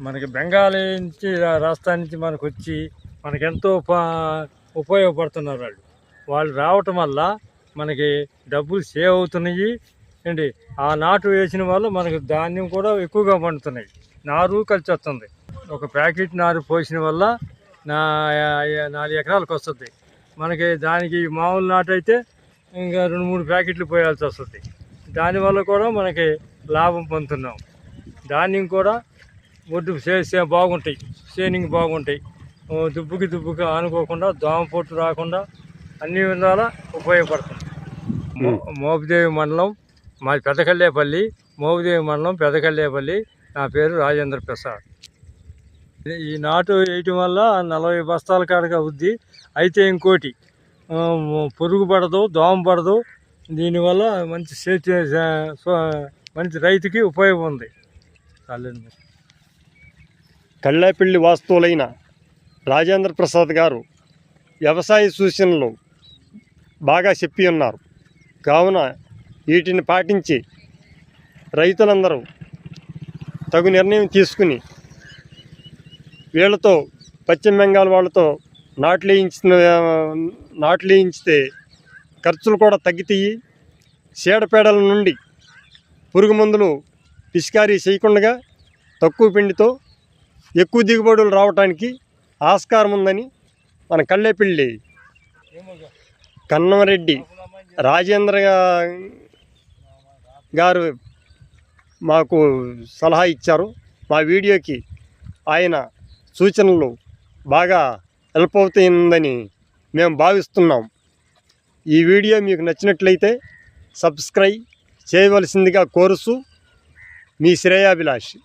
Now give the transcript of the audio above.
మనకి బెంగాలీ నుంచి రాజస్థాన్ నుంచి మనకు వచ్చి మనకెంతో ఉపయోగపడుతున్నారు వాళ్ళు రావటం వల్ల మనకి డబ్బులు సేవ్ అవుతున్నాయి ఏంటి. ఆ నాటు వేసిన వల్ల మనకి ధాన్యం కూడా ఎక్కువగా పండుతున్నాయి, నారు కలిసి వస్తుంది. ఒక ప్యాకెట్ నారు పోసిన వల్ల 4 ఎకరాలకు వస్తుంది మనకి. దానికి మామూలు నాటు అయితే ఇంకా 2-3 ప్యాకెట్లు పోయాల్సి వస్తుంది. దానివల్ల కూడా మనకి లాభం పొందుతున్నాం. ధాన్యం కూడా ఒడ్డు బాగుంటాయి, షేనింగ్ బాగుంటాయి, దుబ్బుకి ఆనుకోకుండా దోమ పొట్టు రాకుండా అన్ని విధాలా ఉపయోగపడుతుంది. మోపిదేవి మండలం మాది పెద్దకల్లేపల్లి, మోపిదేవి మండలం పెద్దకల్లేపల్లి. నా పేరు రాజేంద్ర ప్రసాద్. ఈ నాటు వేయటం వల్ల 40 బస్తాల కాడగా అవుద్ది. అయితే ఇంకోటి పురుగు పడదు, దోమ పడదు. దీనివల్ల మంచి రైతుకి ఉపయోగం ఉంది. కల్లేపల్లి వాస్తవులైన రాజేంద్ర ప్రసాద్ గారు వ్యవసాయ సూచనలు బాగా చెప్పి ఉన్నారు. కావున వీటిని పాటించి రైతులందరూ తగు నిర్ణయం తీసుకుని వీళ్ళతో పశ్చిమ బెంగాల్ వాళ్ళతో నాట్లు వేయించితే ఖర్చులు కూడా తగ్గుతాయి. చీడపేడల నుండి పురుగు మందులు పిచికారీ చేయకుండా తక్కువ పిండితో ఎక్కువ దిగుబడులు రావడానికి ఆస్కారం ఉందని మన కల్లేపల్లి కన్నమరెడ్డి రాజేంద్ర గారు మాకు సలహా ఇచ్చారు. మా వీడియోకి ఆయన సూచనలు బాగా హెల్ప్ అవుతుందని మేము భావిస్తున్నాం. ఈ వీడియో మీకు నచ్చినట్లయితే సబ్స్క్రైబ్ చేయవలసిందిగా కోరుచు మీ శ్రేయాభిలాషి.